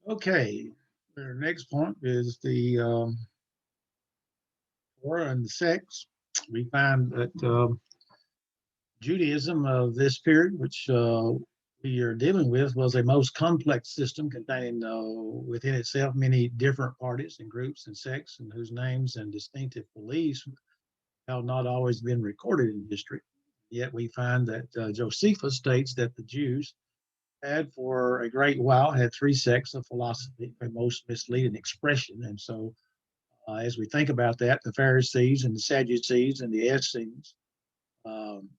Okay, our next point is the Torah and the sex. We find that Judaism of this period, which we are dealing with, was a most complex system containing within itself many different parties and groups and sects, and whose names and distinctive beliefs have not always been recorded in history. Yet we find that Josephus states that the Jews had for a great while had three sects of philosophy, a most misleading expression. And so, as we think about that, the Pharisees and the Sadducees and the Essenes, um,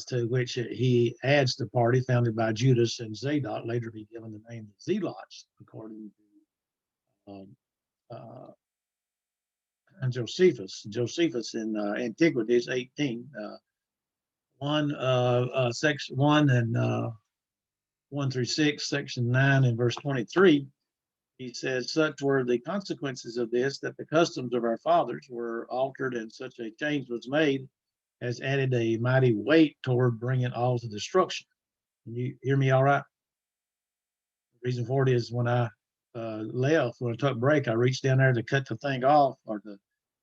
to which he adds the party founded by Judas and Zadok, later be given the name the Zealots, according to uh, Josephus. Josephus in Antiquities 18, 1 and 1 through 6, section 9 and verse 23. He says, such were the consequences of this, that the customs of our fathers were altered, and such a change was made as added a mighty weight toward bringing all to destruction. Can you hear me all right? The reason for it is when I left, when I took a break, I reached down there to cut the thing off or to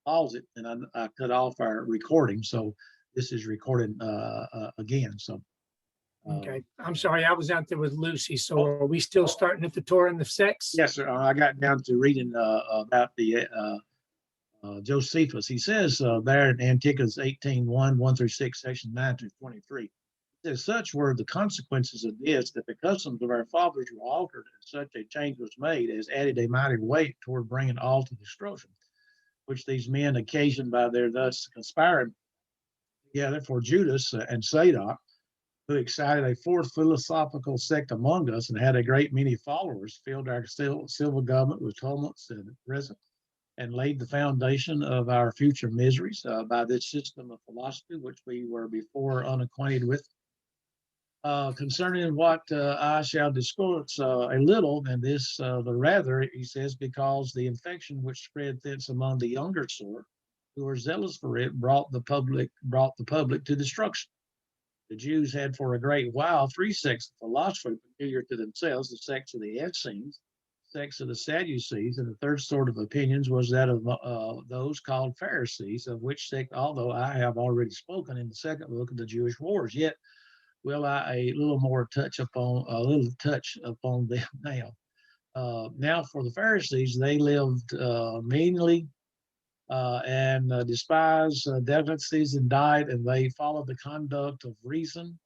pause it, and I cut off our recording. So this is recording again. So Okay. I'm sorry, I was out there with Lucy. So are we still starting at the Torah and the sex? yes, sir. I got down to reading about the Josephus. He says there in Antiquities 18, 1 through 6, section 9 through 23. It says, such were the consequences of this, that the customs of our fathers were altered, and such a change was made as added a mighty weight toward bringing all to destruction, which these men occasioned by their thus conspiring together for Judas and Zadok, who excited a fourth philosophical sect among us and had a great many followers, filled our civil government with tumults and present, and laid the foundation of our future miseries by this system of philosophy, which we were before unacquainted with. Concerning what I shall discourse a little, and this the rather, he says, because the infection which spread thence among the younger sort, who were zealous for it, brought the public to destruction. The Jews had for a great while three sects of philosophy peculiar to themselves: the sects of the Essenes, sects of the Sadducees, and the third sort of opinions was that of those called Pharisees, of which sect, although I have already spoken in the second book of the Jewish Wars, yet will I a little touch upon them now. Now for the Pharisees, they lived meanly and despised delicacies and diet, and they followed the conduct of reason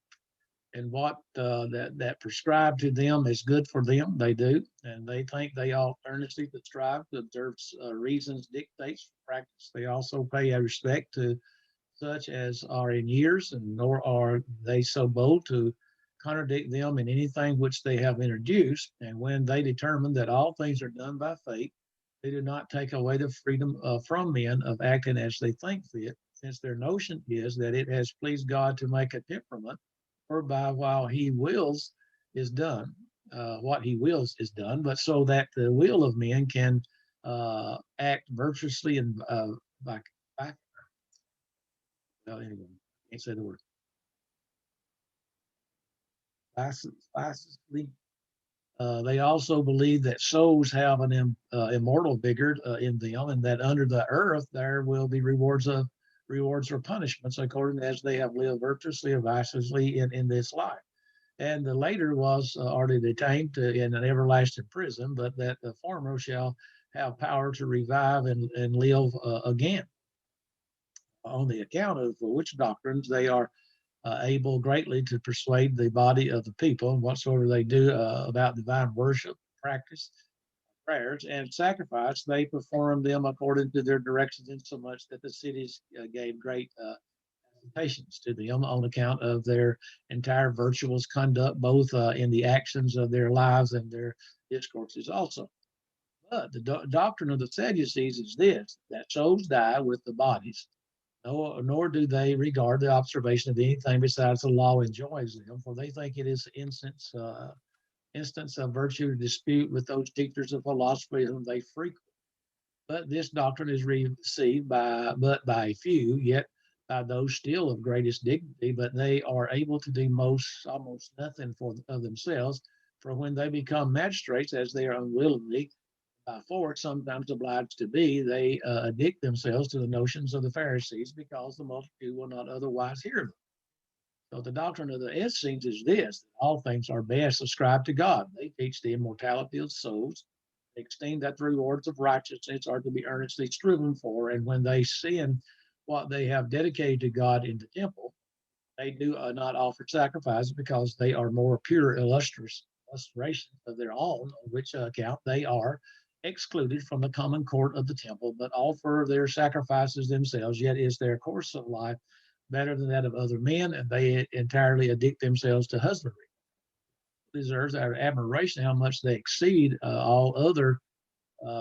and what that prescribed to them is good for them. They do, and they think they ought earnestly to strive to observe reason's dictates for practice. They also pay a respect to such as are in years, and nor are they so bold to contradict them in anything which they have introduced. And when they determine that all things are done by faith, they do not take away the freedom from men of acting as they think fit, since their notion is that it has pleased God to make a temperament whereby while he wills is done, what he wills is done, but so that the will of men can act virtuously and by well, anyway, can't say the word. Licensly. They also believe that souls have an immortal vigor in them, and that under the earth there will be rewards or punishments according as they have lived virtuously or viciously in this life. And the later are detained in an everlasting prison, but that the former shall have power to revive and live again. On the account of which doctrines they are able greatly to persuade the body of the people and whatsoever they do about divine worship, practice, prayers, and sacrifice, they perform them according to their directions, insomuch that the cities gave great patience to them on account of their entire virtuous conduct, both in the actions of their lives and their discourses also. But the doctrine of the Sadducees is this, that souls die with the bodies, nor do they regard the observation of anything besides the law enjoins them, for they think it is instance of virtue to dispute with those teachers of philosophy whom they frequent. But this doctrine is received but by a few, yet by those still of greatest dignity, but they are able to do almost nothing of themselves, For when they become magistrates, as they are unwillingly by force, sometimes obliged to be, they addict themselves to the notions of the Pharisees because the multitude will not otherwise hear them. So the doctrine of the Essenes is this: that all things are best ascribed to God. They teach the immortality of souls. They extend that the rewards of righteousness are to be earnestly striven for. And when they sin what they have dedicated to God in the temple, they do not offer sacrifices because they are more pure illustrations of their own, on which account they are excluded from the common court of the temple, but offer their sacrifices themselves. Yet is their course of life better than that of other men, and they entirely addict themselves to husbandry. It deserves our admiration how much they exceed all other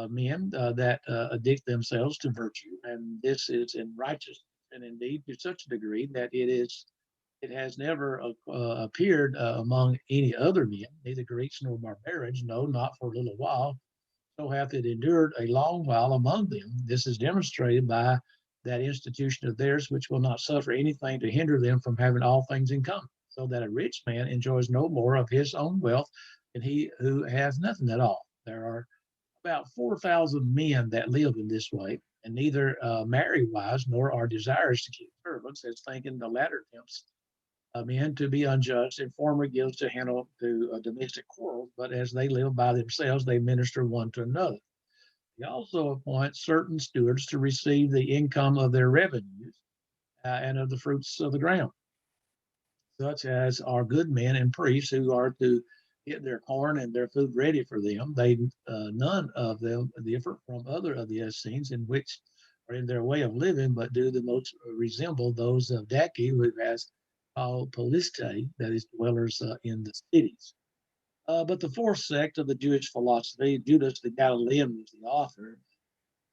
men that addict themselves to virtue, and this is in righteousness, and indeed to such a degree that it has never appeared among any other men, neither Greeks nor barbarians, no, not for a little while. So hath it endured a long while among them. This is demonstrated by that institution of theirs which will not suffer anything to hinder them from having all things in common, so that a rich man enjoys no more of his own wealth than he who has nothing at all. There are about 4,000 men that live in this way, and neither marry wives nor are desirous to keep servants, as thinking the latter tempts men to be unjust, and former gives to handle to domestic quarrels, but as they live by themselves, they minister one to another. He also appoints certain stewards to receive the income of their revenues and of the fruits of the ground, such as are good men and priests who are to get their corn and their food ready for them. They none of them differ from other of the Essenes in which are in their way of living, but do the most resemble those of Daki, who has called Poliste, that is, dwellers in the cities. But the fourth sect of the Jewish philosophy, Judas the Galilean was the author.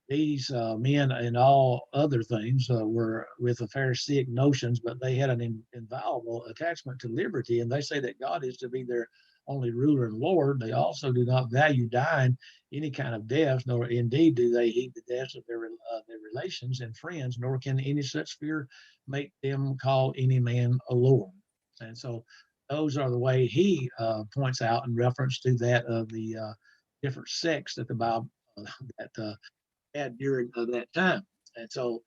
These men and all other things were with the Pharisaic notions, but they had an inviolable attachment to liberty, and they say that God is to be their only ruler and Lord. They also do not value dying any kind of death, nor indeed do they heed the deaths of their relations and friends, nor can any such fear make them call any man a Lord. And so those are the way he points out in reference to that of the different sects that the Bible that had during that time. And so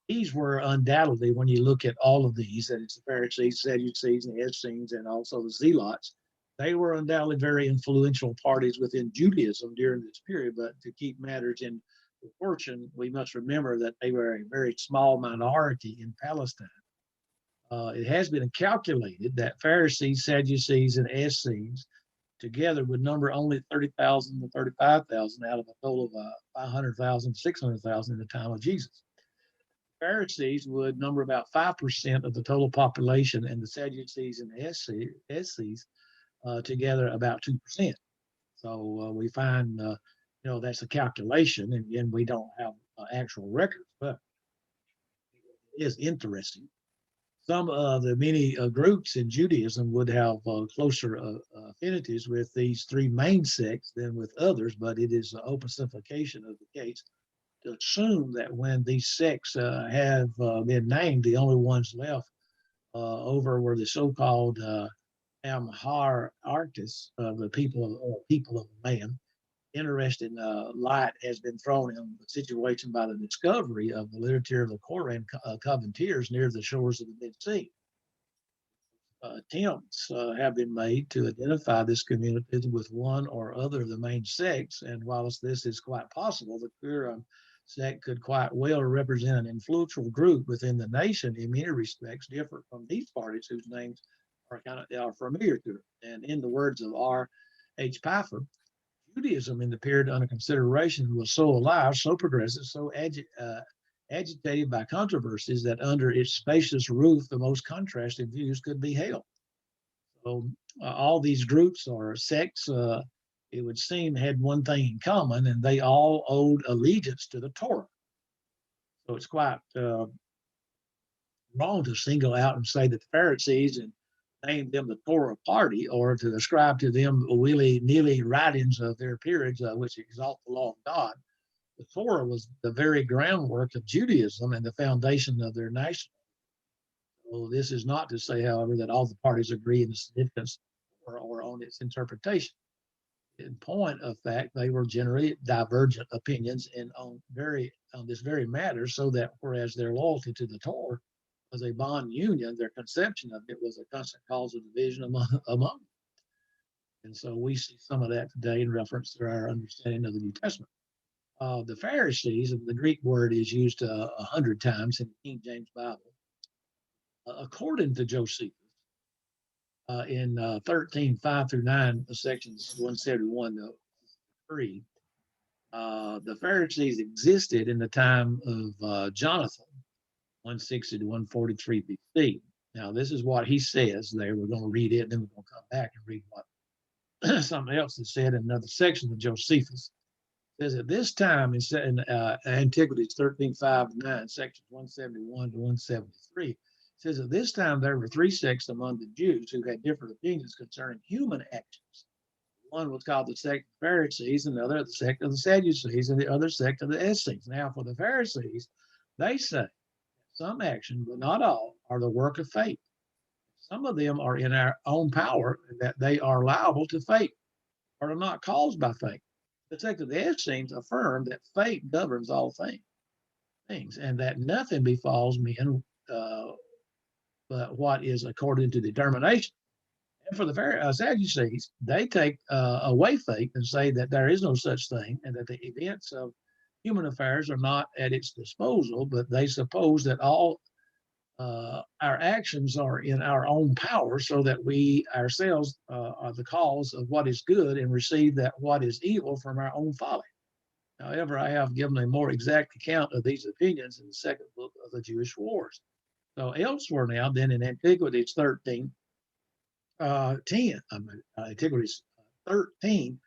these were undoubtedly, when you look at all of these, that it's the Pharisees, Sadducees, and Essenes, and also the Zealots, they were undoubtedly very influential parties within Judaism during this period. But to keep matters in proportion, we must remember that they were a very small minority in Palestine. It has been calculated that Pharisees, Sadducees, and Essenes together would number only 30,000 to 35,000 out of a total of 500,000, 600,000 in the time of Jesus. Pharisees would number about 5% of the total population, and the Sadducees and Essenes together about 2%. So we find, that's a calculation, and again, we don't have actual records, but it is interesting. Some of the many groups in Judaism would have closer affinities with these three main sects than with others, but it is an oversimplification of the case to assume that when these sects have been named, the only ones left over were the so-called Amhar Arctis, the people of man. Interesting light has been thrown in the situation by the discovery of the literature of the Koran Covenanters near the shores of the Dead Sea. Attempts have been made to identify this community with one or other of the main sects, and whilst this is quite possible, the Quran sect could quite well represent an influential group within the nation in many respects different from these parties whose names are familiar to it. And in the words of R. H. Pfeiffer, Judaism in the period under consideration was so alive, so progressive, so agitated by controversies that under its spacious roof, the most contrasting views could be held. So all these groups or sects, it would seem, had one thing in common, and they all owed allegiance to the Torah. So it's quite wrong to single out and say that the Pharisees and name them the Torah party, or to ascribe to them willy-nilly writings of their periods, which exalt the law of God. The Torah was the very groundwork of Judaism and the foundation of their nation. So this is not to say, however, that all the parties agree in the significance or on its interpretation. In point of fact, they were generally divergent opinions on this very matter, so that whereas their loyalty to the Torah was a bond union, their conception of it was a constant cause of division among them. And so we see some of that today in reference to our understanding of the New Testament. The Pharisees, and the Greek word is used 100 times in the King James Bible, according to Josephus, in 13, 5 through 9, sections 171 to 3, the Pharisees existed in the time of Jonathan, 160 to 143 BC. Now, this is what he says there. We're going to read it, and then we're going to come back and read what something else is said in another section of Josephus. It says at this time in Antiquities 13, 5 to 9, sections 171 to 173, says at this time there were three sects among the Jews who had different opinions concerning human actions. One was called the sect of the Pharisees, another the sect of the Sadducees, and the other sect of the Essenes. Now, for the Pharisees, they say some action, but not all, are the work of fate. Some of them are in our own power, that they are liable to fate, or are not caused by fate. The sect of the Essenes affirm that fate governs all things, and that nothing befalls men but what is according to determination. And for the Sadducees, they take away fate and say that there is no such thing, and that the events of human affairs are not at its disposal, but they suppose that all our actions are in our own power, so that we ourselves are the cause of what is good and receive that what is evil from our own folly. However, I have given a more exact account of these opinions in the second book of the Jewish Wars. So elsewhere now, then in Antiquities 13, 10, Antiquities 13,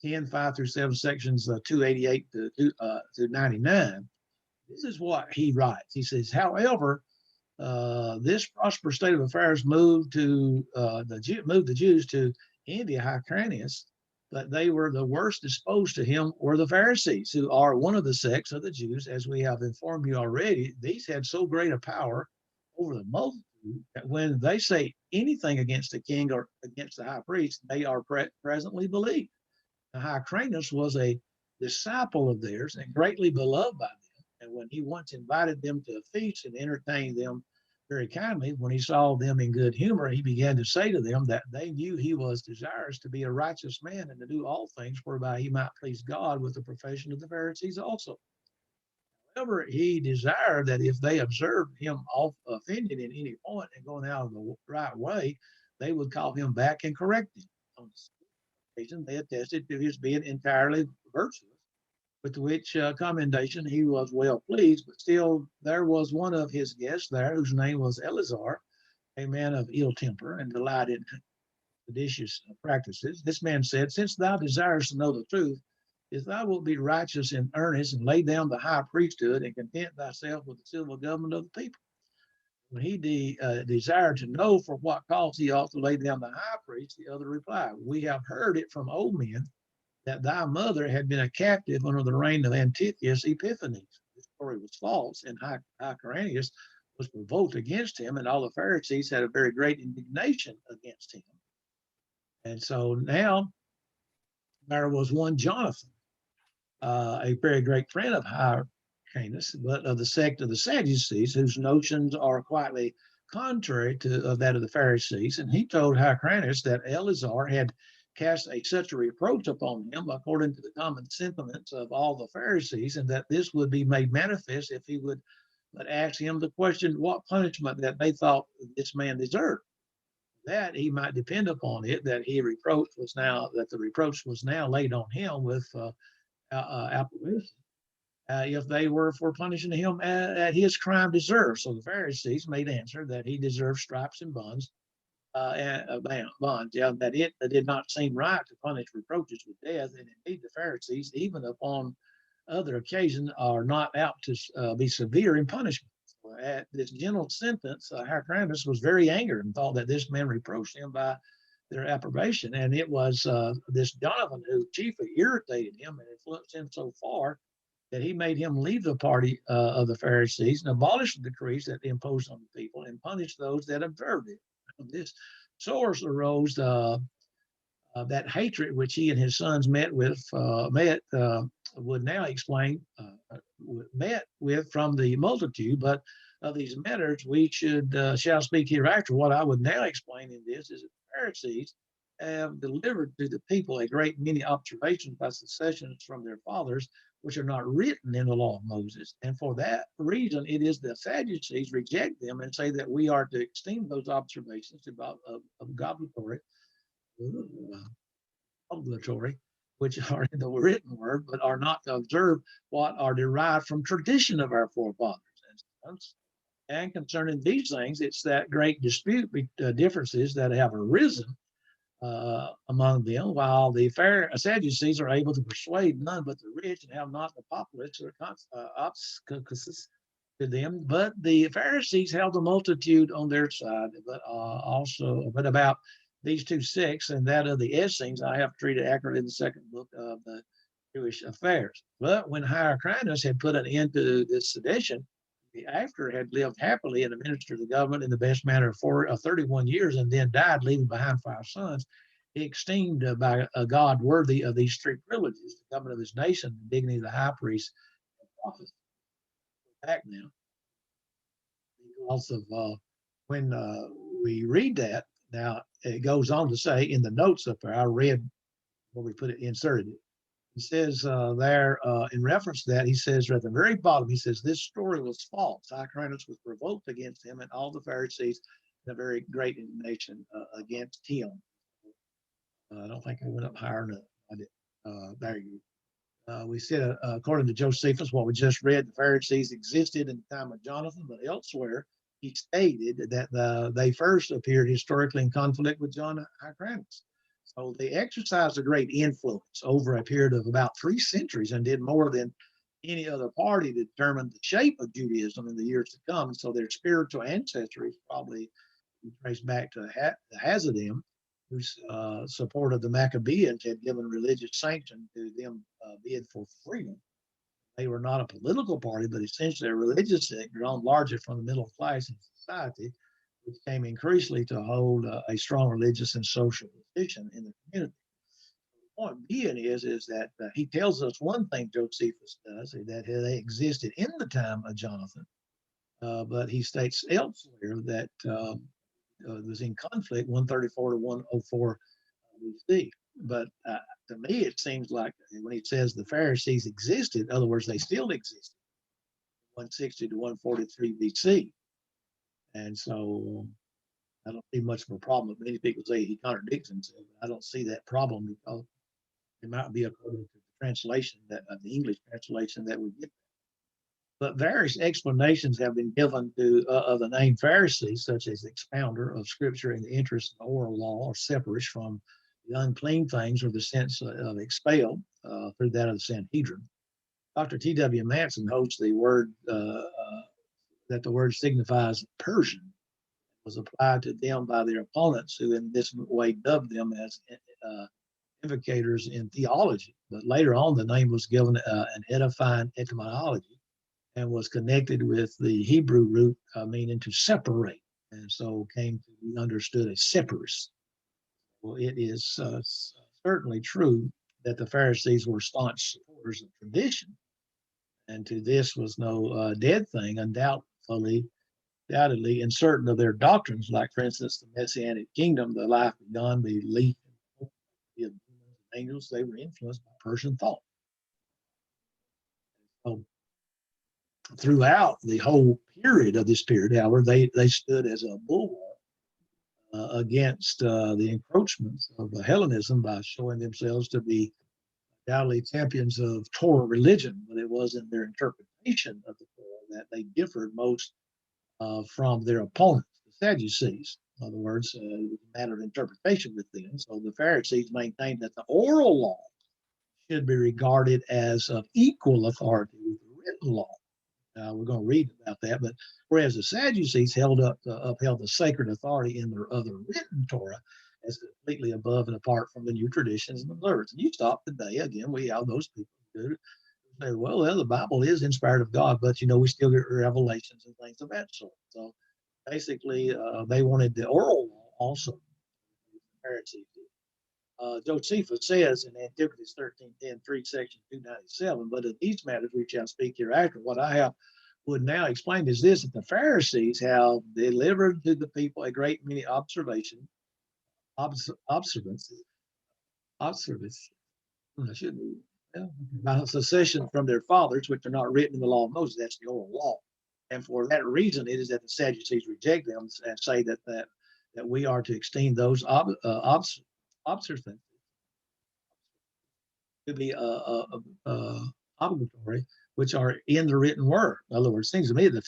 10, 5 through 7, sections 288 to 99, this is what he writes. He says, however, this prosperous state of affairs moved the Jews to India, Hyrcanus, but they were the worst disposed to him were the Pharisees, who are one of the sects of the Jews, as we have informed you already. These had so great a power over the multitude that when they say anything against the king or against the high priest, they are presently believed. Now, Hyrcanus was a disciple of theirs and greatly beloved by them. And when he once invited them to a feast and entertained them very kindly, when he saw them in good humor, he began to say to them that they knew he was desirous to be a righteous man and to do all things whereby he might please God, with the profession of the Pharisees also. However, he desired that if they observed him offended in any point and going out of the right way, they would call him back and correct him. On this occasion, they attested to his being entirely virtuous, with which commendation he was well pleased. But still, there was one of his guests there whose name was Eleazar, a man of ill temper and delighted in seditious practices. This man said, since thou desirest to know the truth, if thou wilt be righteous in earnest and lay down the high priesthood and content thyself with the civil government of the people. When he desired to know for what cause he ought to lay down the high priest, the other replied, we have heard it from old men that thy mother had been a captive under the reign of Antiochus Epiphanes. The story was false, and Hyrcanus was provoked against him, and all the Pharisees had a very great indignation against him. And so now there was one Jonathan, a very great friend of Hyrcanus, but of the sect of the Sadducees, whose notions are quite contrary to that of the Pharisees. And he told Hyrcanus that Eleazar had cast such a reproach upon him according to the common sentiments of all the Pharisees, and that this would be made manifest if he would but ask him the question what punishment that they thought this man deserved. That he might depend upon it, that the reproach was now laid on him with appellation, if they were for punishing him at his crime deserved. So the Pharisees made answer that he deserved stripes and bonds, that it did not seem right to punish reproaches with death. And indeed, the Pharisees, even upon other occasions, are not apt to be severe in punishment. So at this gentle sentence, Hyrcanus was very angered and thought that this man reproached him by their approbation. And it was this Jonathan who chiefly irritated him and influenced him so far that he made him leave the party of the Pharisees and abolish the decrees that they imposed on the people and punish those that observed it. This source arose that hatred which he and his sons would now explain, met with from the multitude, but of these matters we shall speak hereafter. What I would now explain in this is that the Pharisees have delivered to the people a great many observations by successions from their fathers, which are not written in the law of Moses. And for that reason, it is the Sadducees reject them and say that we are to esteem those observations of obligatory, obligatory, which are in the written word, but are not to observe what are derived from tradition of our forefathers. And concerning these things, it's that great differences that have arisen among them, while the Sadducees are able to persuade none but the rich and have not the populace or obstacles to them. But the Pharisees held the multitude on their side, but about these two sects and that of the Essenes I have treated accurately in the second book of the Jewish affairs. But when Hyrcanus had put an end to this sedition, the after had lived happily and administered the government in the best manner for 31 years and then died, leaving behind 5 sons. He esteemed by God worthy of these 3 privileges: the government of his nation, the dignity of the high priest, and prophet. Back now, because of when we read that, now it goes on to say in the notes up there, I read where we put it, inserted it. He says there, in reference to that, he says at the very bottom, he says, this story was false. Hyrcanus was provoked against him and all the Pharisees, a very great indignation against him. I don't think I went up higher enough. I did. There you go. We said, according to Josephus, what we just read, the Pharisees existed in the time of Jonathan, but elsewhere he stated that they first appeared historically in conflict with John Hyrcanus. So they exercised a great influence over a period of about 3 centuries and did more than any other party to determine the shape of Judaism in the years to come. And so their spiritual ancestry probably traced back to the Hasidim, whose support of the Maccabees had given religious sanction to them bid for freedom. They were not a political party, but essentially a religious sect drawn largely from the middle class in society, which came increasingly to hold a strong religious and social position in the community. The point being is that he tells us one thing Josephus does, that they existed in the time of Jonathan, but he states elsewhere that was in conflict 134 to 104 BC. But to me, it seems like when he says the Pharisees existed, in other words, they still existed, 160 to 143 BC. And so I don't see much of a problem. Many people say he contradicts himself. I don't see that problem because it might be according to the translation the English translation that we get. But various explanations have been given of the name Pharisees, such as expounder of scripture in the interest of the oral law, or separate from the unclean things, or the sense of expelled through that of the Sanhedrin. Dr. T.W. Manson holds the word that the word signifies Persian, was applied to them by their opponents, who in this way dubbed them as invocators in theology. But later on, the name was given an edifying etymology and was connected with the Hebrew root meaning to separate, and so came to be understood as separatists. Well, it is certainly true that the Pharisees were staunch supporters of tradition, and to this was no dead thing, undoubtedly in certain of their doctrines, like, for instance, the Messianic kingdom, the life beyond, belief in angels, they were influenced by Persian thought. So, throughout the whole period of this period, however, they stood as a bulwark against the encroachments of Hellenism by showing themselves to be undoubtedly champions of Torah religion, but it was in their interpretation of the Torah that they differed most from their opponents, the Sadducees. In other words, it was a matter of interpretation with them. So the Pharisees maintained that the oral law should be regarded as of equal authority with the written law. We're going to read about that, but whereas the Sadducees upheld the sacred authority in their other written Torah as completely above and apart from the new traditions and observances. And you stop today, again, we have those people who say, well, the Bible is inspired of God, but we still get revelations and things of that sort. So basically, they wanted the oral law also. Josephus says in Antiquities 13:10, section 297, but of these matters which I speak hereafter, what I have would now explain is this, that the Pharisees have delivered to the people a great many observances, I shouldn't be, by secession from their fathers, which are not written in the law of Moses, that's the oral law. And for that reason, it is that the Sadducees reject them and say that we are to extend those observances to be obligatory, which are in the written word. In other words, it seems to me that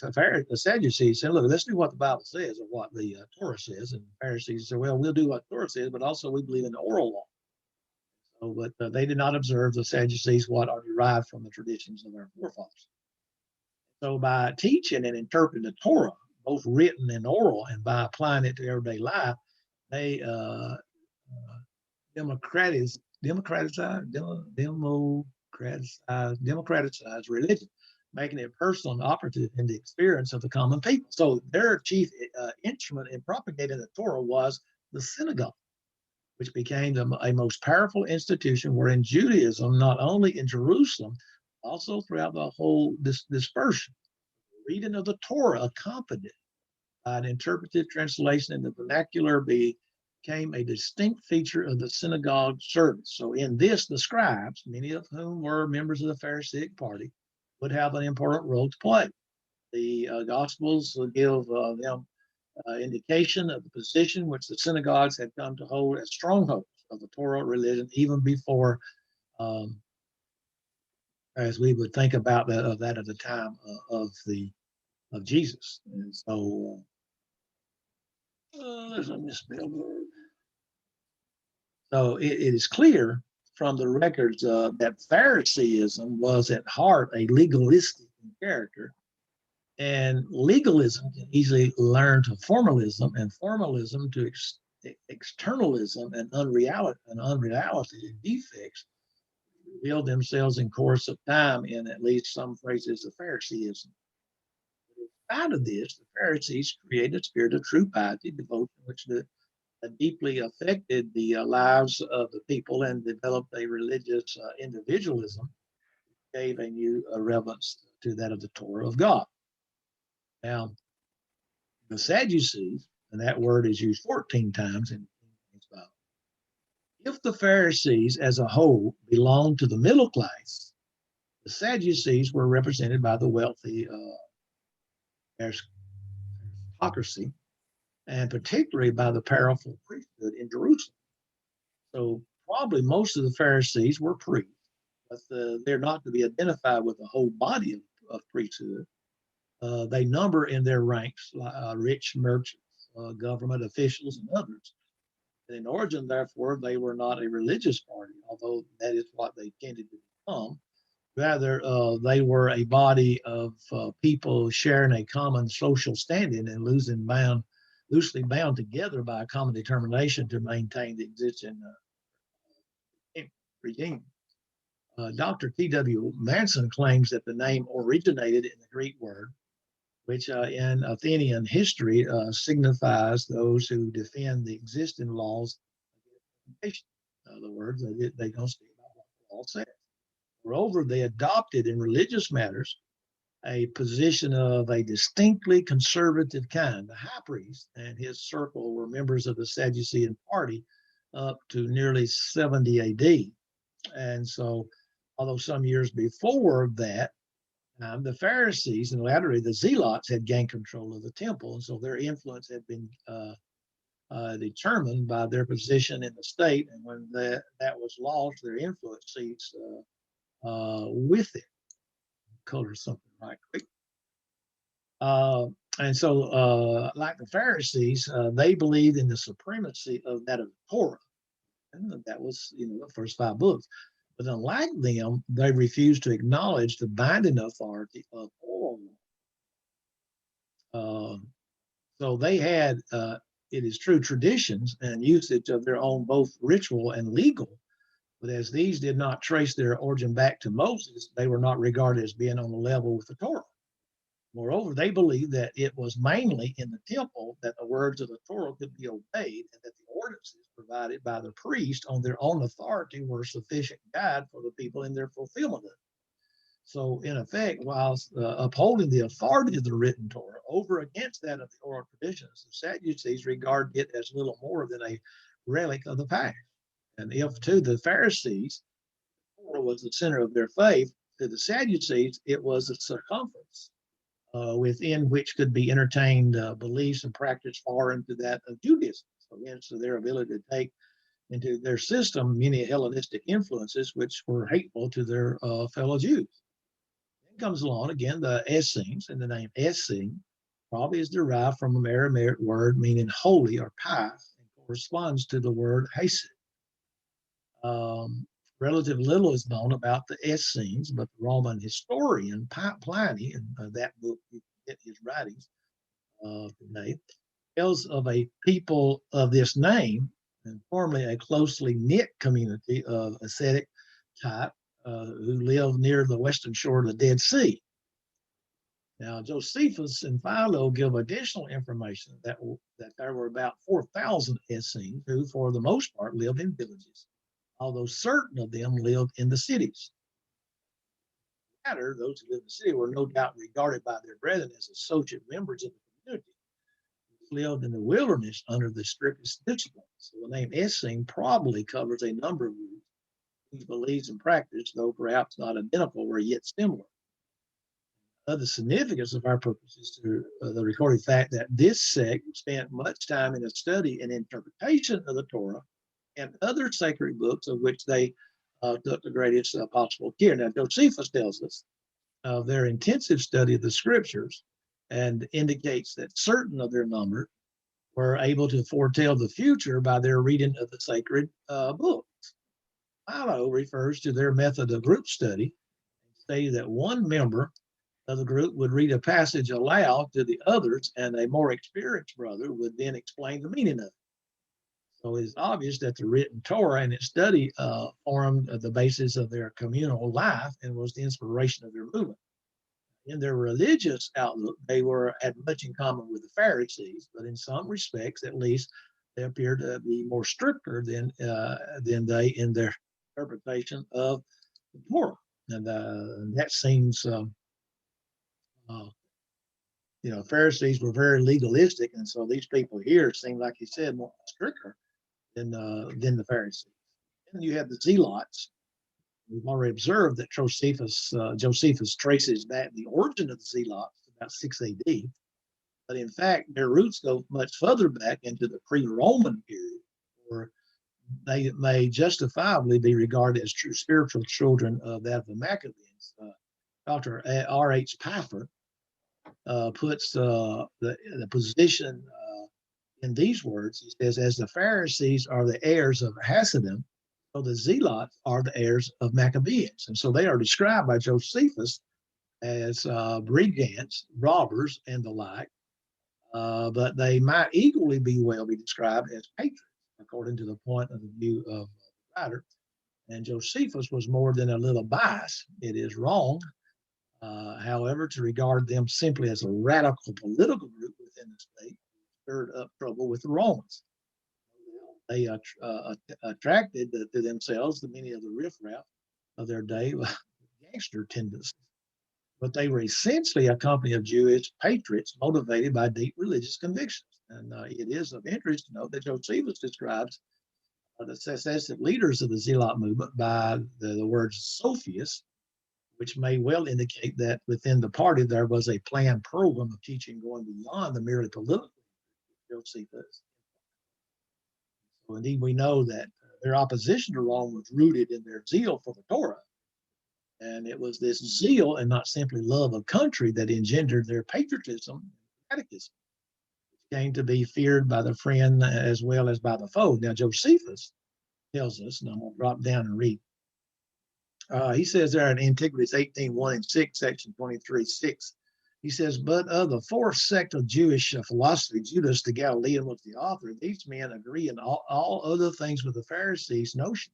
the Sadducees said, look, let's do what the Bible says or what the Torah says. And the Pharisees said, well, we'll do what the Torah says, but also we believe in the oral law. So, but they did not observe, the Sadducees, what are derived from the traditions of their forefathers. So by teaching and interpreting the Torah, both written and oral, and by applying it to everyday life, they democratize religion, making it personal and operative in the experience of the common people. So their chief instrument in propagating the Torah was the synagogue, which became a most powerful institution wherein Judaism, not only in Jerusalem, also throughout the whole dispersion. Reading of the Torah accompanied by an interpretive translation in the vernacular became a distinct feature of the synagogue service. So in this, the scribes, many of whom were members of the Pharisaic party, would have an important role to play. The Gospels give them indication of the position which the synagogues had come to hold as strongholds of the Torah religion, even before, as we would think about that at the time of Jesus. And so there's a misspelled word. So it is clear from the records that Phariseeism was at heart a legalistic character, and legalism can easily learn to formalism, and formalism to externalism and unreality and defects reveal themselves in course of time in at least some phrases of Phariseeism. Out of this, the Pharisees created a spirit of true piety, devotion, which deeply affected the lives of the people and developed a religious individualism, gave a new reverence to that of the Torah of God. Now, the Sadducees, and that word is used 14 times in the Bible. If the Pharisees as a whole belonged to the middle class, the Sadducees were represented by the wealthy aristocracy, and particularly by the powerful priesthood in Jerusalem. So probably most of the Pharisees were priests, but they're not to be identified with the whole body of priesthood. They number in their ranks rich merchants, government officials, and others. And in origin, therefore, they were not a religious party, although that is what they tended to become. Rather, they were a body of people sharing a common social standing and loosely bound together by a common determination to maintain the existing regime. Dr. T.W. Manson claims that the name originated in the Greek word, which in Athenian history signifies those who defend the existing laws. In other words, they don't speak about what the law says. Moreover, they adopted in religious matters a position of a distinctly conservative kind. The high priest and his circle were members of the Sadducean party up to nearly 70 AD. And so, although some years before that, the Pharisees and latterly the Zealots had gained control of the temple, and so their influence had been determined by their position in the state. And when that was lost, their influence ceased with it. Color something right quick. And so, like the Pharisees, they believed in the supremacy of that of the Torah. And that was, the first 5 books. But unlike them, they refused to acknowledge the binding authority of oral law. So they had, it is true, traditions and usage of their own, both ritual and legal. But as these did not trace their origin back to Moses, they were not regarded as being on the level with the Torah. Moreover, they believed that it was mainly in the temple that the words of the Torah could be obeyed, and that the ordinances provided by the priest on their own authority were sufficient guide for the people in their fulfillment of it. So, in effect, whilst upholding the authority of the written Torah over against that of the oral traditions, the Sadducees regarded it as little more than a relic of the past. And if to the Pharisees, Torah was the center of their faith, to the Sadducees, it was a circumference within which could be entertained beliefs and practice far into that of Judaism. So, hence their ability to take into their system many Hellenistic influences which were hateful to their fellow Jews. Then comes along again the Essenes, and the name Essene probably is derived from an Aramaic word meaning holy or pious, and corresponds to the word Hesed. Relative little is known about the Essenes, but the Roman historian Pliny, in that book you get his writings today, tells of a people of this name, and formerly a closely knit community of ascetic type who lived near the western shore of the Dead Sea. Now, Josephus and Philo give additional information that there were about 4,000 Essenes who, for the most part, lived in villages, although certain of them lived in the cities. Latter, those who lived in the city were no doubt regarded by their brethren as associate members of the community, who lived in the wilderness under the strictest discipline. So the name Essene probably covers a number of groups whose beliefs and practice, though perhaps not identical, were yet similar. The significance of our purpose is to the recorded fact that this sect spent much time in the study and interpretation of the Torah and other sacred books of which they took the greatest possible care. Now, Josephus tells us of their intensive study of the scriptures and indicates that certain of their number were able to foretell the future by their reading of the sacred books. Philo refers to their method of group study, stating that one member of the group would read a passage aloud to the others, and a more experienced brother would then explain the meaning of it. So it's obvious that the written Torah and its study formed the basis of their communal life and was the inspiration of their movement. In their religious outlook, they had much in common with the Pharisees, but in some respects, at least, they appear to be more stricter than they in their interpretation of the Torah, and that seems. Pharisees were very legalistic, and so these people here seem, like you said, more stricter than the Pharisees. And you have the Zealots. We've already observed that Josephus traces back the origin of the Zealots to about 6 A.D., but in fact, their roots go much further back into the pre-Roman period, where they may justifiably be regarded as true spiritual children of that of the Maccabees. Dr. R.H. Pfeiffer puts the position in these words. He says, as the Pharisees are the heirs of Hasidim, so the Zealots are the heirs of Maccabees. And so they are described by Josephus as brigands, robbers, and the like, but they might equally be described as patriots, according to the point of view of the writer. And Josephus was more than a little biased. It is wrong, however, to regard them simply as a radical political group within the state stirred up trouble with the Romans. They attracted to themselves the many of the riffraff of their day gangster tendencies. But they were essentially a company of Jewish patriots motivated by deep religious convictions. And it is of interest to note that Josephus describes the successive leaders of the Zealot movement by the word Sophists, which may well indicate that within the party there was a planned program of teaching going beyond the merely political Josephus. So indeed, we know that their opposition to Rome was rooted in their zeal for the Torah. And it was this zeal and not simply love of country that engendered their patriotism and fanaticism, which came to be feared by the friend as well as by the foe. Now, Josephus tells us, and I'm going to drop down and read. He says there in Antiquities 18:1 and 6, section 23:6, he says, but of the fourth sect of Jewish philosophy, Judas the Galilean was the author. These men agree in all other things with the Pharisees' notions,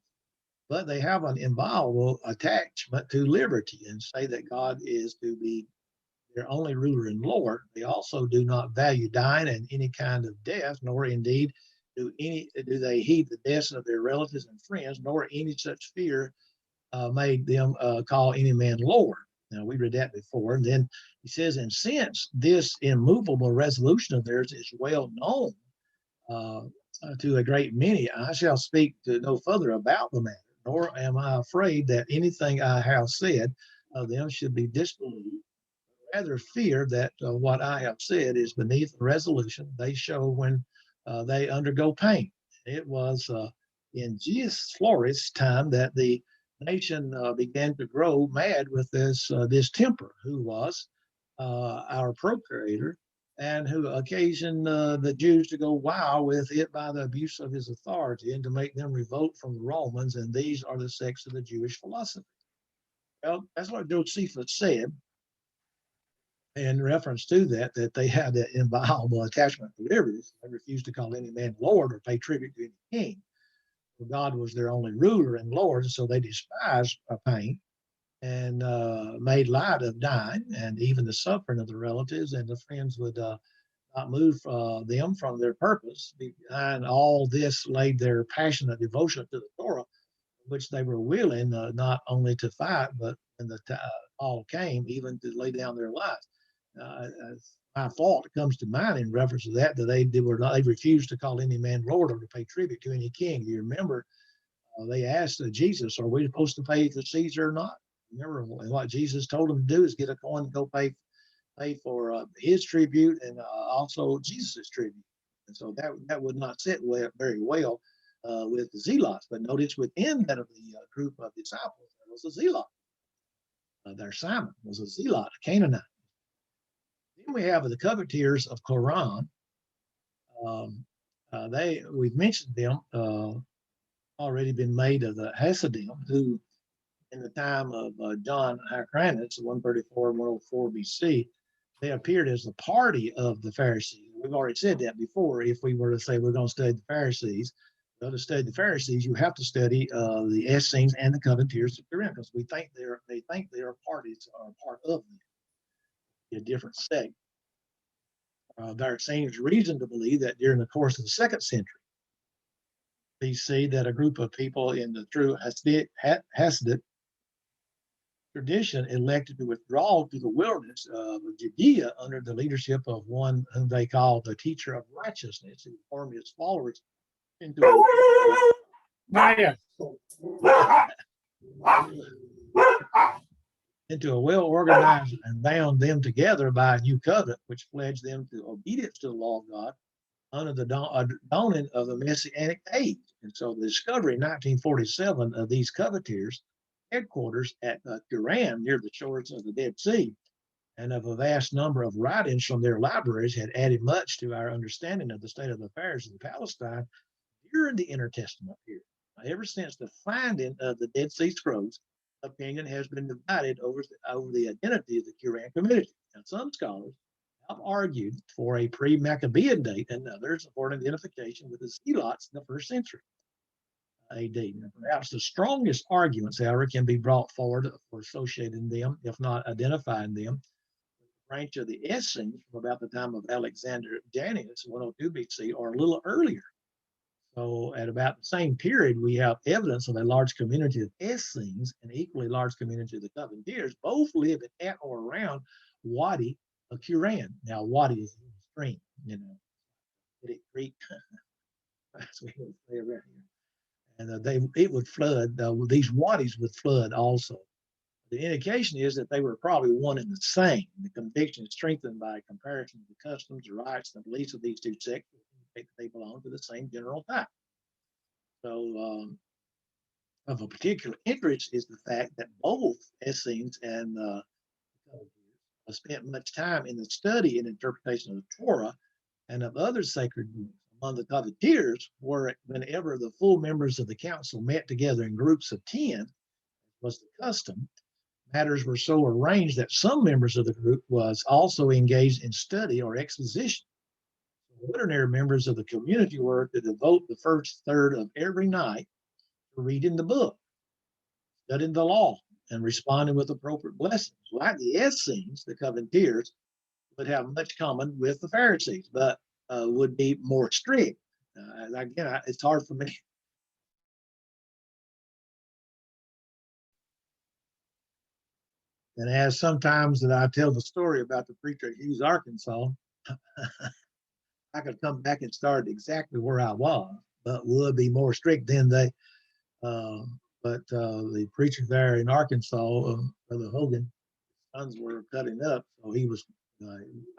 but they have an inviolable attachment to liberty and say that God is to be their only ruler and Lord. They also do not value dying and any kind of death, nor indeed do they heed the deaths of their relatives and friends, nor any such fear made them call any man Lord. Now, we read that before. And then he says, and since this immovable resolution of theirs is well known to a great many, I shall speak to no further about the matter, nor am I afraid that anything I have said of them should be disbelieved. Rather fear that what I have said is beneath the resolution they show when they undergo pain. It was in GSOP's time that the nation began to grow mad with this temper, who was our procurator, and who occasioned the Jews to go wild with it by the abuse of his authority and to make them revolt from the Romans. And these are the sects of the Jewish philosophy. Well, that's what Josephus said in reference to that they had an inviolable attachment to liberties. They refused to call any man Lord or pay tribute to any king. Well, God was their only ruler and Lord, so they despised pain and made light of dying and even the suffering of the relatives, and the friends would not move them from their purpose. Behind all this laid their passionate devotion to the Torah, which they were willing not only to fight, but when the all came, even to lay down their lives. My thought comes to mind in reference to that they refused to call any man Lord or to pay tribute to any king. You remember they asked Jesus, "Are we supposed to pay to Caesar or not?" Remember what Jesus told them to do is get a coin and go pay for his tribute and also Jesus's tribute. And so that would not sit very well with the zealots. But notice within that of the group of disciples, there was a zealot. Their Simon was a zealot, a Canaanite. Then we have the coveters of Quran. We've mentioned them already been made of the Hasidim, who in the time of John Hyrcanus, 134 and 104 BC, they appeared as the party of the Pharisees. We've already said that before. If we were to say we're going to study the Pharisees, well, to study the Pharisees, you have to study the Essenes and the coveters of Quran, because they think they are parties or part of them, a different sect. There seems reason to believe that during the course of the 2nd century BC, that a group of people in the true Hasidic tradition elected to withdraw to the wilderness of Judea under the leadership of one whom they called the teacher of righteousness, who formed his followers into a well-organized and bound them together by a new covenant, which pledged them to obedience to the law of God under the dawning of the Messianic age. And so the discovery in 1947 of these coveters' headquarters at Quran near the shores of the Dead Sea, and of a vast number of writings from their libraries, had added much to our understanding of the state of affairs in Palestine during the Intertestament period. Ever since the finding of the Dead Sea Scrolls, opinion has been divided over the identity of the Quran community. Now, some scholars have argued for a pre-Maccabean date, and others for an identification with the Zealots in the 1st century AD. Now, perhaps the strongest arguments, however, can be brought forward for associating them, if not identifying them, with the branch of the Essenes from about the time of Alexander Jannaeus, 102 BC, or a little earlier. So at about the same period, we have evidence of a large community of Essenes, an equally large community of the Covenanters, both living at or around Wadi of Quran. Now, Wadi is a stream, Creek. That's what we say around here. And it would flood. These wadis would flood also. The indication is that they were probably one and the same. The conviction is strengthened by a comparison of the customs, the rights, and beliefs of these two sects. They belong to the same general type. So, of a particular interest is the fact that both Essenes and spent much time in the study and interpretation of the Torah and of other sacred books. Among the coveters, whenever the full members of the council met together in groups of 10, was the custom, matters were so arranged that some members of the group was also engaged in study or exposition. Ordinary members of the community were to devote the first third of every night to reading the book, studying the law, and responding with appropriate blessings. Like the Essenes, the Covenanters would have much common with the Pharisees, but would be more strict Again, it's hard for me. And as sometimes that I tell the story about the preacher at Hughes, Arkansas, I could come back and start exactly where I was, but would be more strict than they. Uh, but the preacher there in Arkansas, Brother Hogan, sons were cutting up, so he was.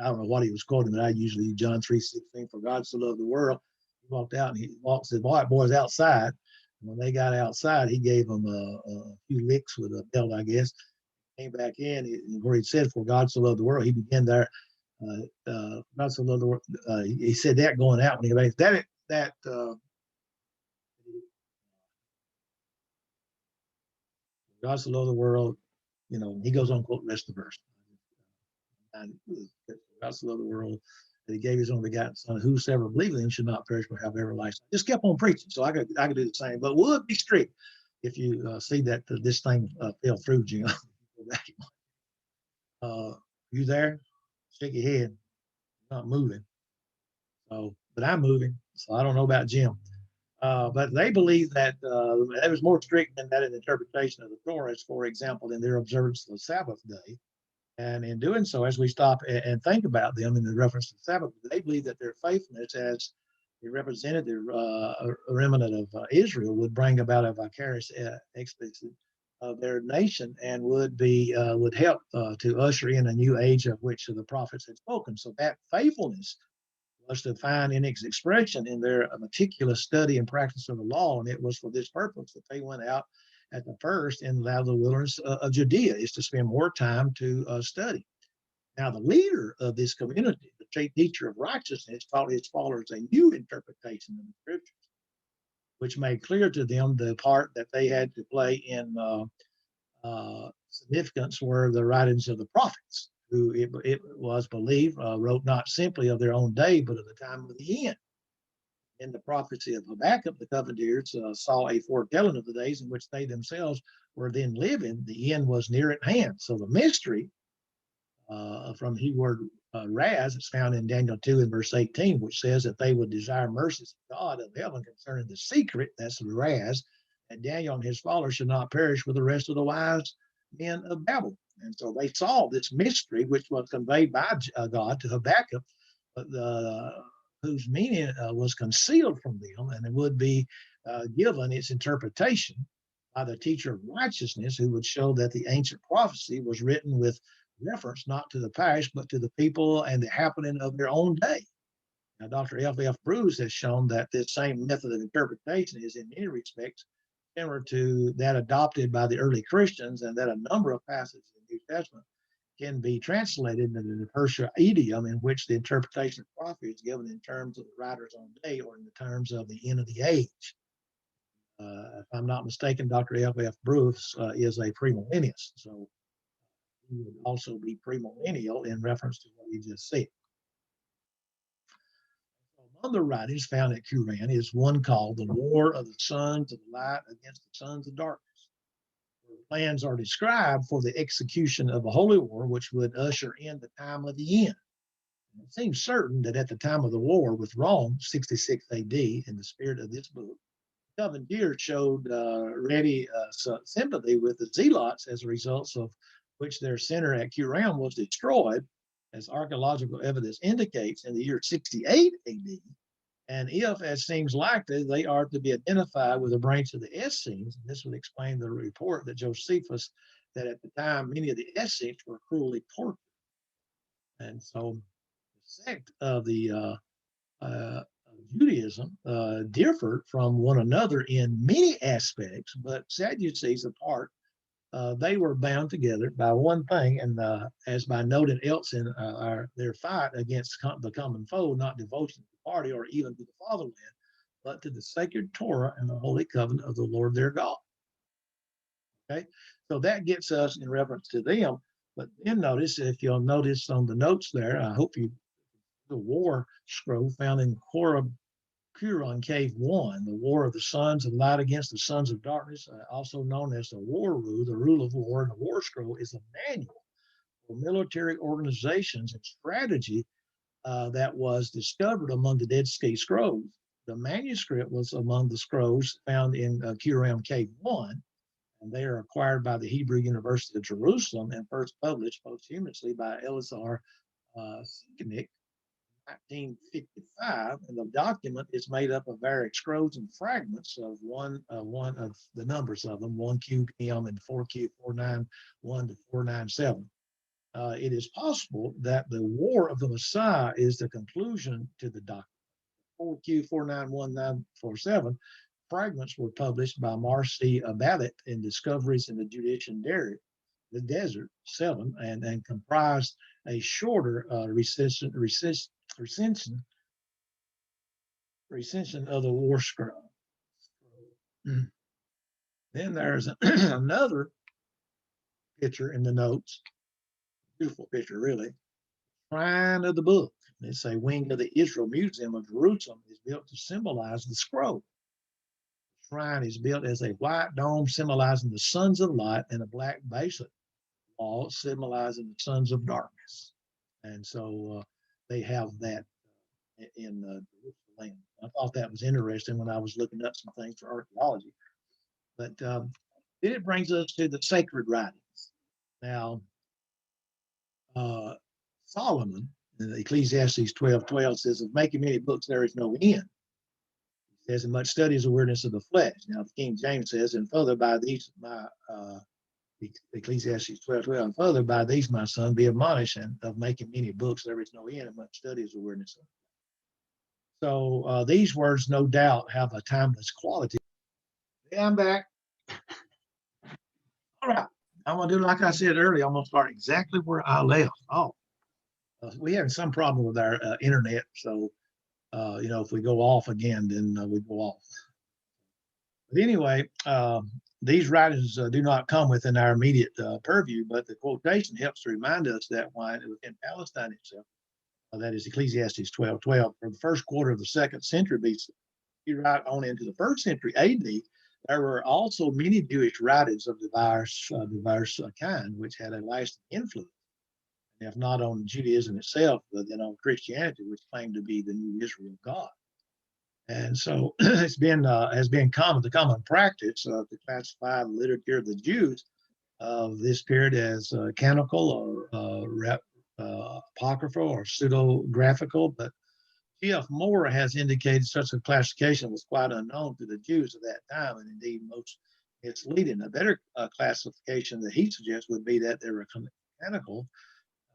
I don't know what he was quoting, but I usually John 3:16, for God so loved the world. He walked out and he said, "White boys outside." And when they got outside, he gave them a few licks with a belt, I guess. Came back in where he said, "For God so loved the world." He began there. God so loved the world. He said that going out when he that God so loved the world. He goes on quote the rest of the verse. And God so loved the world that He gave His only begotten Son, whosoever believes in Him should not perish but have everlasting. Just kept on preaching, so I could do the same. But would be strict if you see that this thing fell through, Jim. You there? Shake your head. Not moving. So, but I'm moving. So I don't know about Jim. But they believe that it was more strict than that in interpretation of the Torah, as for example, in their observance of the Sabbath day. And in doing so, as we stop and think about them in the reference to the Sabbath, they believe that their faithfulness as the representative remnant of Israel would bring about a vicarious experience of their nation and would help to usher in a new age of which the prophets had spoken. So that faithfulness was to find in its expression in their meticulous study and practice of the law, and it was for this purpose that they went out at the first in the wilderness of Judea, is to spend more time to study. Now, the leader of this community, the chief teacher of righteousness, taught his followers a new interpretation of the scriptures, which made clear to them the part that they had to play in significance were the writings of the prophets, who it was believed wrote not simply of their own day, but of the time of the end. In the prophecy of Habakkuk, the covenanters saw a foretelling of the days in which they themselves were then living. The end was near at hand. So the mystery from the Hebrew word raz, it's found in Daniel 2 and verse 18, which says that they would desire mercies of God of heaven concerning the secret, that's the raz, and Daniel and his followers should not perish with the rest of the wise men of Babel. And so they saw this mystery, which was conveyed by God to Habakkuk, whose meaning was concealed from them, and it would be given its interpretation by the teacher of righteousness, who would show that the ancient prophecy was written with reference not to the past, but to the people and the happening of their own day. Now, Dr. F. Bruce has shown that this same method of interpretation is in many respects similar to that adopted by the early Christians, and that a number of passages in the New Testament can be translated into the Persian idiom, in which the interpretation of prophecy is given in terms of the writer's own day or in the terms of the end of the age. If I'm not mistaken, Dr. F. Bruce is a premillennialist, so he would also be premillennial in reference to what he just said. Among the writings found at Qumran is one called The War of the Sons of Light Against the Sons of Darkness. Where plans are described for the execution of a holy war, which would usher in the time of the end. And it seems certain that at the time of the war with Rome, 66 AD, in the spirit of this book, Covenanters showed ready sympathy with the Zealots, as a result of which their center at Qumran was destroyed, as archaeological evidence indicates, in the year 68 AD. And if, as seems likely, they are to be identified with a branch of the Essenes, this would explain the report that Josephus, that at the time many of the Essenes were cruelly tortured. And so the sect of the Judaism differed from one another in many aspects, but Sadducees apart, they were bound together by one thing, and as by noted else in their fight against the common foe, not devotion to the party or even to the fatherland, but to the sacred Torah and the holy covenant of the Lord their God. Okay, so that gets us in reference to them. But then notice, if you'll notice on the notes there, I hope you, the war scroll found in Qumran Cave 1, the War of the Sons of Light Against the Sons of Darkness, also known as the War Rule, the Rule of War, and the War Scroll is a manual for military organizations and strategy that was discovered among the Dead Sea Scrolls. The manuscript was among the scrolls found in Qumran Cave 1, and they are acquired by the Hebrew University of Jerusalem and first published posthumously by Elazar Sikonik, 1955. And the document is made up of various scrolls and fragments of one of the numbers of them, 1QM and 4Q491 to 497. It is possible that the War of the Messiah is the conclusion to the document. 4Q491947 fragments were published by Marci Abalit in Discoveries in the Judean Desert 7 and comprised a shorter recension of the War Scroll. Then there's another picture in the notes, beautiful picture really, shrine of the book. It's a wing of the Israel Museum of Jerusalem is built to symbolize the scroll. The shrine is built as a white dome symbolizing the sons of light and a black basement wall symbolizing the sons of darkness. And so they have that in Jerusalem. I thought that was interesting when I was looking up some things for archaeology. But then it brings us to the sacred writings. Now, Solomon, in Ecclesiastes 12:12 says, of making many books, there is no end. He says, and much study is awareness of the flesh. Now, the King James says, and further by these, Ecclesiastes 12:12, and further by these, my son, be admonished, and of making many books, there is no end, and much study is awareness of. So these words, no doubt, have a timeless quality. Yeah, I'm back. All right. I'm going to do like I said earlier. I'm going to start exactly where I left off. We had some problem with our internet. So, if we go off again, then we go off. But anyway, these writings do not come within our immediate purview, but the quotation helps to remind us that when within Palestine itself, that is Ecclesiastes 12:12, for the first quarter of the second century BC, right on into the first century AD, there were also many Jewish writings of diverse kind, which had a lasting influence, if not on Judaism itself, but then on Christianity, which claimed to be the new Israel of God. And so it's been has been the common practice to classify the literature of the Jews of this period as canonical or apocryphal or pseudegraphical, but G.F. Moore has indicated such a classification was quite unknown to the Jews of that time, and indeed most misleading. A better classification that he suggests would be that they were canonical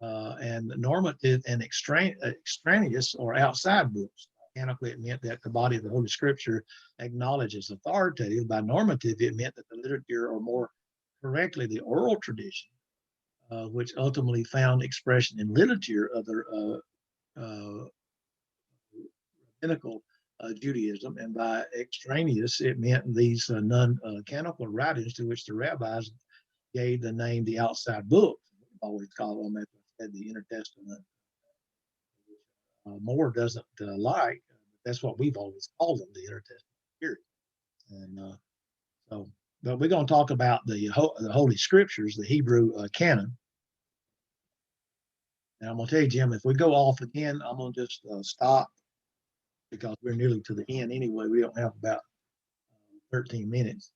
and normative and extraneous or outside books. Canonical, it meant that the body of the Holy Scripture acknowledges authoritative. By normative, it meant that the literature, or more correctly, the oral tradition, which ultimately found expression in literature of the rabbinical Judaism, and by extraneous, it meant these non-canonical writings to which the rabbis gave the name the outside books. We always call them, as I said, the Intertestament. Moore doesn't like, that's what we've always called them, the Intertestament period. And but we're going to talk about the Holy Scriptures, the Hebrew canon. And I'm going to tell you, Jim, if we go off again, I'm going to just stop, because we're nearly to the end anyway. We don't have about 13 minutes.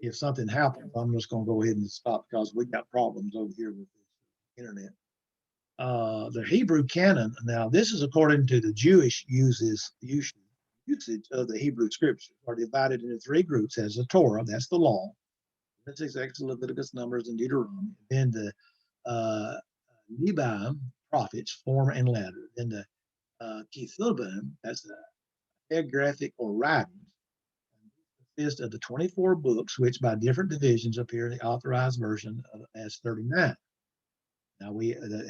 If something happens, I'm just going to go ahead and stop, because we got problems over here with the internet. The Hebrew canon, now this is according to the Jewish usage of the Hebrew scriptures, are divided into three groups as the Torah, that's the law, that's Exodus, Leviticus, Numbers, and Deuteronomy. Then the Nebiim, prophets, form and letter. Then the Ketubim, that's the epigraphic or writings, consist of the 24 books, which by different divisions appear in the authorized version as 39. Now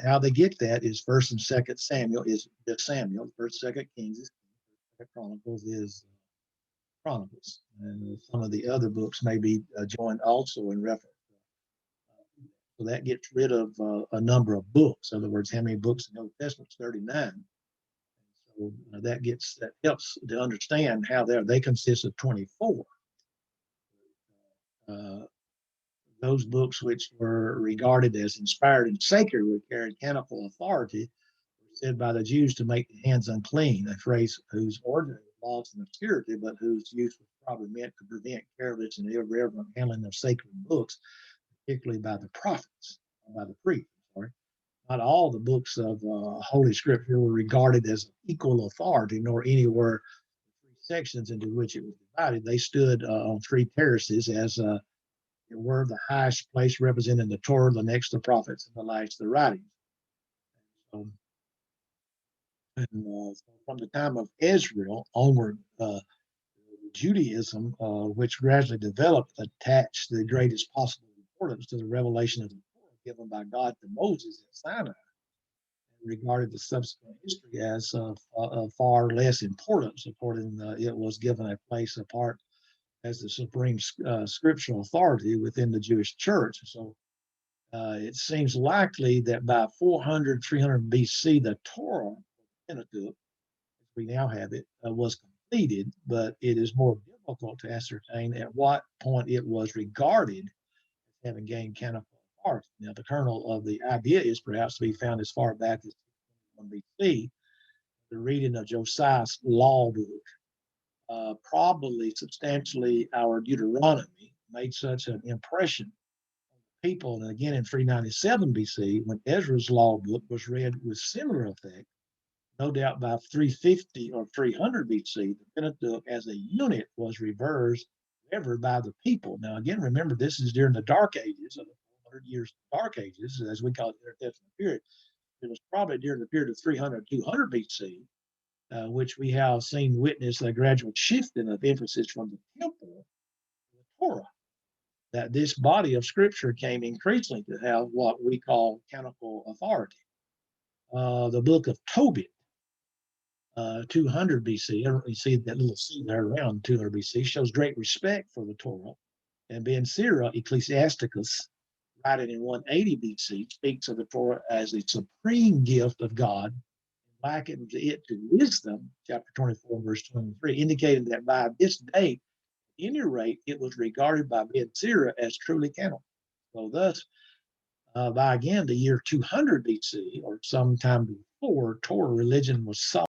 how they get that is First and Second Samuel is just Samuel. First, Second Kings is Second Chronicles is Chronicles, and some of the other books may be joined also in reference. So that gets rid of a number of books. In other words, how many books in the Old Testament? 39. So that helps to understand how they consist of 24. Those books which were regarded as inspired and sacred, were carried canonical authority, were said by the Jews to make the hands unclean, a phrase whose origin is lost in obscurity, but whose use was probably meant to prevent careless and irreverent handling of sacred books, particularly by the prophets, by the priests. Sorry. Not all the books of Holy Scripture were regarded as equal authority, nor anywhere three sections into which it was divided. They stood on three terraces as it were the highest place representing the Torah, the next the prophets, and the last the writings. So, and from the time of Israel onward, Judaism, which gradually developed, attached the greatest possible importance to the revelation of the Torah given by God to Moses at Sinai, and regarded the subsequent history as of far less importance. According, it was given a place apart as the supreme scriptural authority within the Jewish church. So it seems likely that by 400, 300 BC, the Torah, Pentateuch, as we now have it, was completed, but it is more difficult to ascertain at what point it was regarded as having gained canonical authority. Now, the kernel of the idea is perhaps to be found as far back as 1 BC, the reading of Josiah's law book. Probably substantially our Deuteronomy made such an impression on people. And again, in 397 BC, when Ezra's law book was read with similar effect, no doubt by 350 or 300 BC, the Pentateuch as a unit was reversed by the people. Now, again, remember, this is during the Dark Ages, of the 400 years Dark Ages, as we call it, the intertestamental period. It was probably during the period of 300, 200 BC, which we have seen witness a gradual shifting of emphasis from the temple to the Torah, that this body of scripture came increasingly to have what we call canonical authority. The book of Tobit, 200 BC, you see that little C there around 200 BC, shows great respect for the Torah. And Ben Sira, Ecclesiasticus, writing in 180 BC, speaks of the Torah as a supreme gift of God, likens it to wisdom, chapter 24, verse 23, indicating that by this date, at any rate, it was regarded by Ben Sira as truly canonical. So thus, by again the year 200 BC, or sometime before, Torah religion was